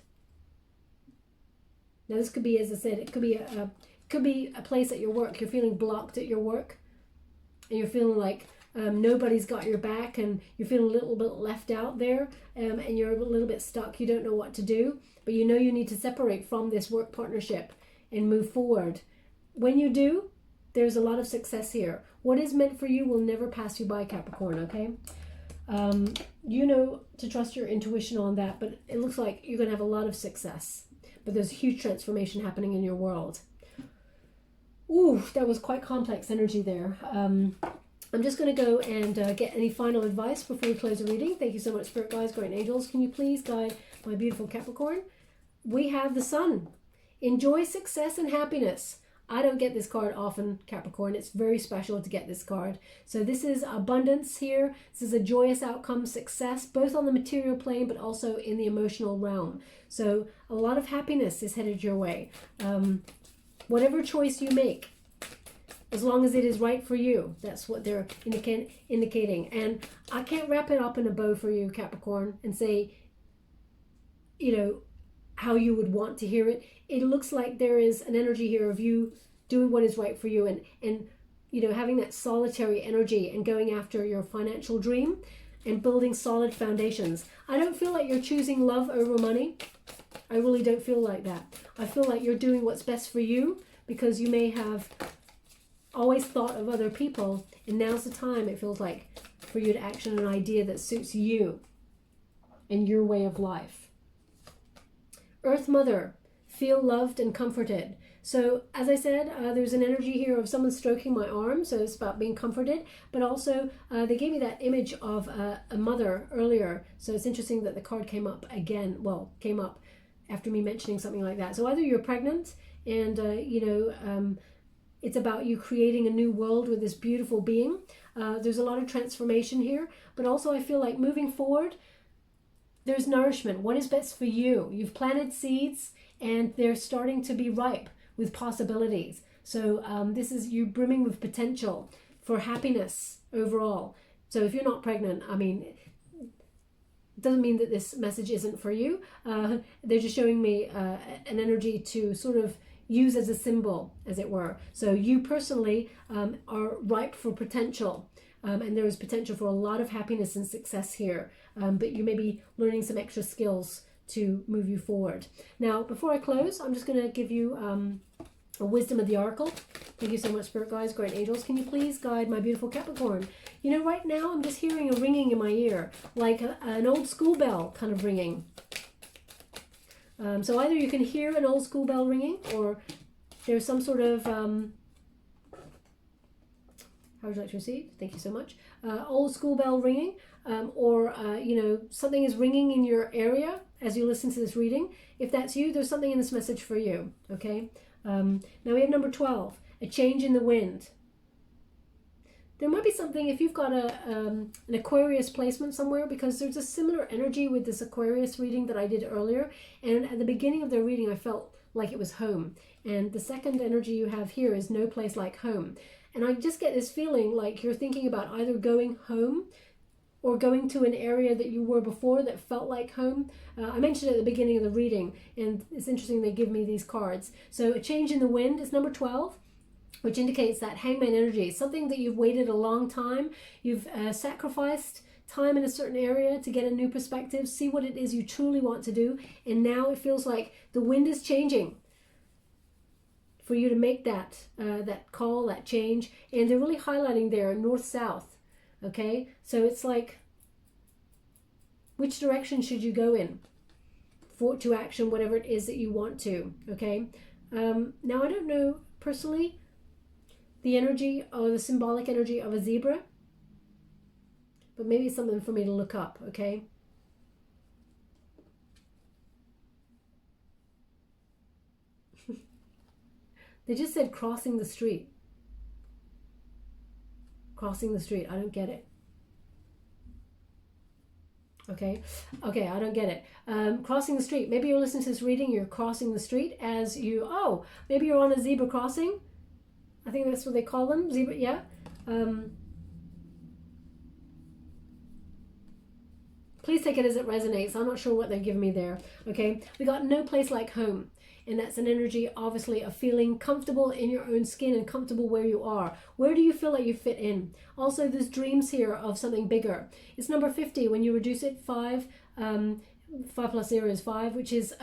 Now, this could be, as I said, it could be a place at your work. You're feeling blocked at your work, and you're feeling like nobody's got your back, and you're feeling a little bit left out there, and you're a little bit stuck. You don't know what to do, but you know you need to separate from this work partnership and move forward. When you do, there's a lot of success here. What is meant for you will never pass you by, Capricorn, okay? You know to trust your intuition on that, but it looks like you're going to have a lot of success. But there's a huge transformation happening in your world. Ooh, that was quite complex energy there. I'm just going to go and get any final advice before we close the reading. Thank you so much, Spirit Guides, Guardian Angels. Can you please guide my beautiful Capricorn? We have the Sun. Enjoy success and happiness. I don't get this card often, Capricorn. It's very special to get this card. So this is abundance here. This is a joyous outcome, success, both on the material plane, but also in the emotional realm. So a lot of happiness is headed your way. Whatever choice you make, as long as it is right for you, that's what they're indicating. And I can't wrap it up in a bow for you, Capricorn, and say, you know, how you would want to hear it. It looks like there is an energy here of you doing what is right for you, and you know, having that solitary energy and going after your financial dream and building solid foundations. I don't feel like you're choosing love over money. I really don't feel like that. I feel like you're doing what's best for you, because you may have always thought of other people, and now's the time, it feels like, for you to action an idea that suits you and your way of life. Earth Mother, feel loved and comforted. So as I said, there's an energy here of someone stroking my arm, so it's about being comforted, but also they gave me that image of a mother earlier, so it's interesting that the card came up again, well, came up after me mentioning something like that. So either you're pregnant and, you know, it's about you creating a new world with this beautiful being. There's a lot of transformation here, but also I feel like moving forward, there's nourishment. What is best for you? You've planted seeds and they're starting to be ripe with possibilities. So this is you brimming with potential for happiness overall. So if you're not pregnant, I mean, it doesn't mean that this message isn't for you. They're just showing me an energy to sort of use as a symbol, as it were. So you personally are ripe for potential. And there is potential for a lot of happiness and success here. But you may be learning some extra skills to move you forward. Now, before I close, I'm just going to give you a wisdom of the oracle. Thank you so much, Spirit Guides, Great Angels. Can you please guide my beautiful Capricorn? You know, right now I'm just hearing a ringing in my ear, like an old school bell kind of ringing. So either you can hear an old school bell ringing, or there's some sort of, how would you like to receive? Thank you so much. Old school bell ringing, or, you know, something is ringing in your area as you listen to this reading. If that's you, there's something in this message for you, okay? Now we have number 12, a change in the wind. There might be something, if you've got an Aquarius placement somewhere, because there's a similar energy with this Aquarius reading that I did earlier. And at the beginning of the reading, I felt like it was home. And the second energy you have here is no place like home. And I just get this feeling like you're thinking about either going home or going to an area that you were before that felt like home. I mentioned it at the beginning of the reading, and it's interesting they give me these cards. So a change in the wind is number 12. Which indicates that hangman energy, something that you've waited a long time, you've sacrificed time in a certain area to get a new perspective, see what it is you truly want to do, and now it feels like the wind is changing for you to make that that call, that change, and they're really highlighting there north-south, okay? So it's like, which direction should you go in to action, whatever it is that you want to, okay? Now I don't know personally the energy or the symbolic energy of a zebra, but maybe it's something for me to look up, okay? They just said crossing the street. Crossing the street, I don't get it. Okay, I don't get it. Crossing the street, maybe you're listening to this reading, you're crossing the street as you, oh, maybe you're on a zebra crossing. I think that's what they call them, zebra, yeah. Please take it as it resonates. I'm not sure what they're giving me there, okay? We got no place like home, and that's an energy, obviously, of feeling comfortable in your own skin and comfortable where you are. Where do you feel like you fit in? Also, there's dreams here of something bigger. It's number 50. When you reduce it, 5 plus 0 is 5, which is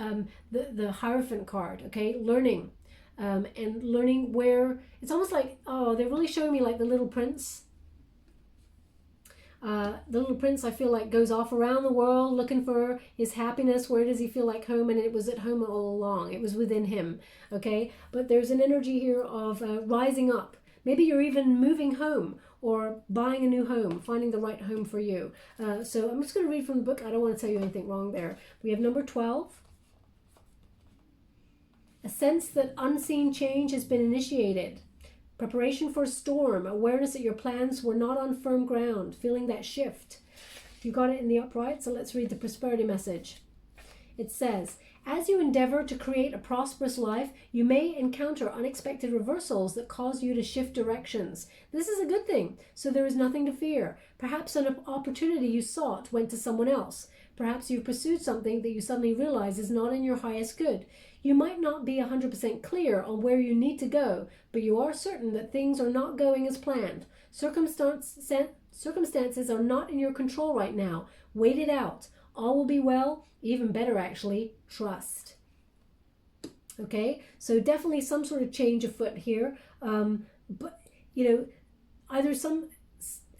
the Hierophant card, okay? Learning. And learning where, it's almost like, oh, they're really showing me like the Little Prince. The Little Prince, I feel like, goes off around the world looking for his happiness. Where does he feel like home? And it was at home all along. It was within him, okay? But there's an energy here of rising up. Maybe you're even moving home or buying a new home, finding the right home for you. So I'm just going to read from the book. I don't want to tell you anything wrong there. We have number 12. A sense that unseen change has been initiated. Preparation for a storm. Awareness that your plans were not on firm ground. Feeling that shift. You got it in the upright, so let's read the prosperity message. It says, as you endeavor to create a prosperous life, you may encounter unexpected reversals that cause you to shift directions. This is a good thing, so there is nothing to fear. Perhaps an opportunity you sought went to someone else. Perhaps you've pursued something that you suddenly realize is not in your highest good. You might not be 100% clear on where you need to go, but you are certain that things are not going as planned. Circumstances are not in your control right now. Wait it out. All will be well. Even better, actually, trust. Okay, so definitely some sort of change afoot here. But, you know, either some,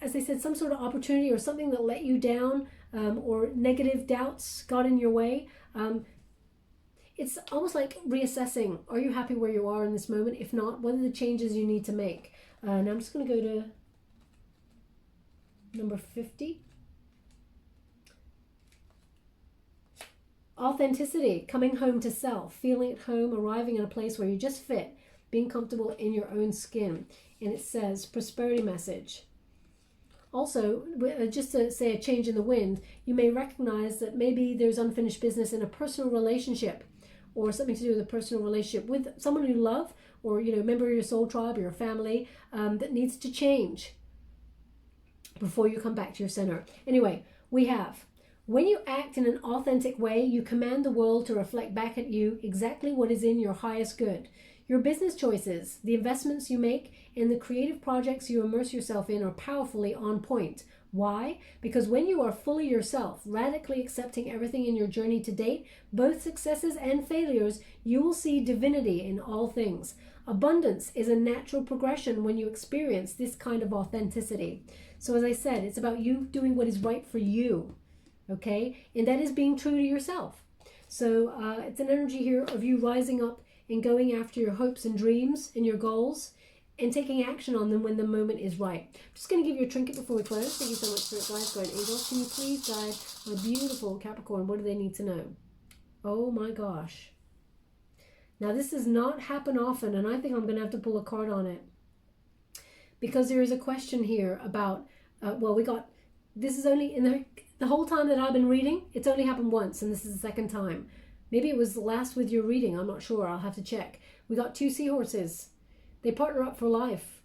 as I said, some sort of opportunity or something that let you down, or negative doubts got in your way. It's almost like reassessing. Are you happy where you are in this moment? If not, what are the changes you need to make? Now I'm just going to go to number 50. Authenticity, coming home to self, feeling at home, arriving in a place where you just fit, being comfortable in your own skin. And it says, prosperity message. Also, just to say a change in the wind, you may recognize that maybe there's unfinished business in a personal relationship or something to do with a personal relationship with someone you love or, you know, a member of your soul tribe or your family that needs to change before you come back to your center. Anyway, we have, when you act in an authentic way, you command the world to reflect back at you exactly what is in your highest good. Your business choices, the investments you make, and the creative projects you immerse yourself in are powerfully on point. Why? Because when you are fully yourself, radically accepting everything in your journey to date, both successes and failures, you will see divinity in all things. Abundance is a natural progression when you experience this kind of authenticity. So as I said, it's about you doing what is right for you, okay? And that is being true to yourself. So it's an energy here of you rising up and going after your hopes and dreams and your goals and taking action on them when the moment is right. I'm just going to give you a trinket before we close. Thank you so much, Spirit Guides, Guardian Angels. Can you please guide my beautiful Capricorn? What do they need to know? Oh my gosh. Now this does not happen often, and I think I'm going to have to pull a card on it. Because there is a question here about, this is only, in the whole time that I've been reading, it's only happened once, and this is the second time. Maybe it was the last with your reading. I'm not sure. I'll have to check. We got 2 seahorses. They partner up for life.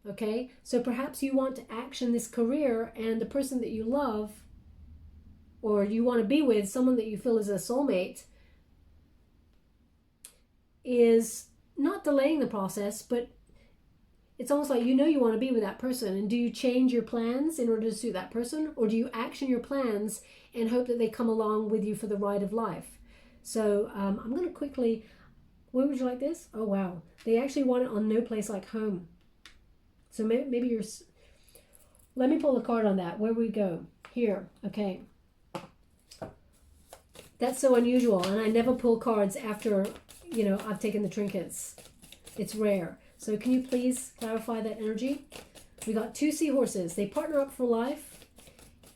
Okay? So perhaps you want to action this career, and the person that you love or you want to be with, someone that you feel is a soulmate, is not delaying the process, but it's almost like you know you want to be with that person. And do you change your plans in order to suit that person? Or do you action your plans and hope that they come along with you for the ride of life? So I'm going to quickly, where would you like this? Oh, wow. They actually want it on No Place Like Home. So maybe you're, let me pull a card on that. Where we go? Here. Okay. That's so unusual. And I never pull cards after, you know, I've taken the trinkets. It's rare. So can you please clarify that energy? We got 2 seahorses. They partner up for life.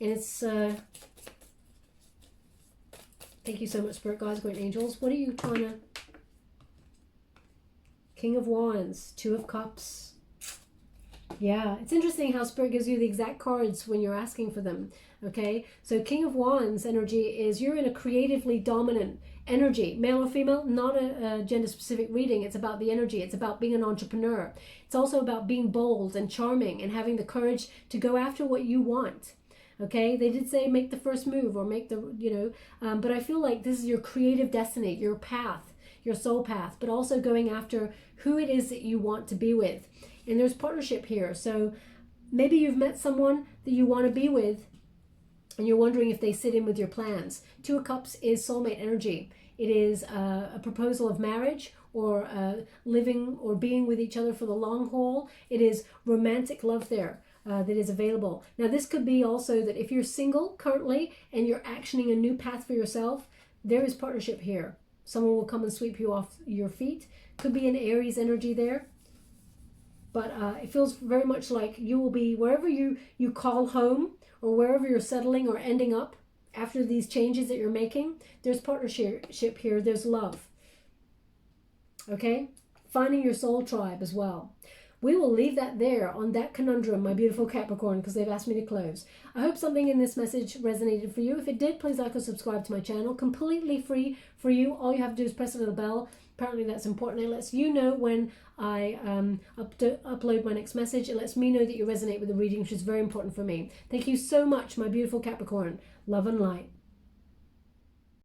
And it's, thank you so much, Spirit Guides, Great Angels. What are you trying to, King of Wands, 2 of Cups. Yeah, it's interesting how Spirit gives you the exact cards when you're asking for them. Okay, so King of Wands energy is you're in a creatively dominant energy, male or female, not a gender-specific reading. It's about the energy. It's about being an entrepreneur. It's also about being bold and charming and having the courage to go after what you want. Okay, they did say make the first move or make the, you know, but I feel like this is your creative destiny, your path, your soul path, but also going after who it is that you want to be with. And there's partnership here. So maybe you've met someone that you want to be with and you're wondering if they sit in with your plans. 2 of Cups is soulmate energy. It is a proposal of marriage or living or being with each other for the long haul. It is romantic love there that is available. Now this could be also that if you're single currently and you're actioning a new path for yourself, there is partnership here. Someone will come and sweep you off your feet. Could be an Aries energy there. But it feels very much like you will be wherever you call home or wherever you're settling or ending up after these changes that you're making. There's partnership here. There's love. Okay? Finding your soul tribe as well. We will leave that there on that conundrum, my beautiful Capricorn, because they've asked me to close. I hope something in this message resonated for you. If it did, please like or subscribe to my channel. Completely free for you. All you have to do is press a little bell. Apparently that's important. It lets you know when I upload my next message. It lets me know that you resonate with the reading, which is very important for me. Thank you so much, my beautiful Capricorn. Love and light.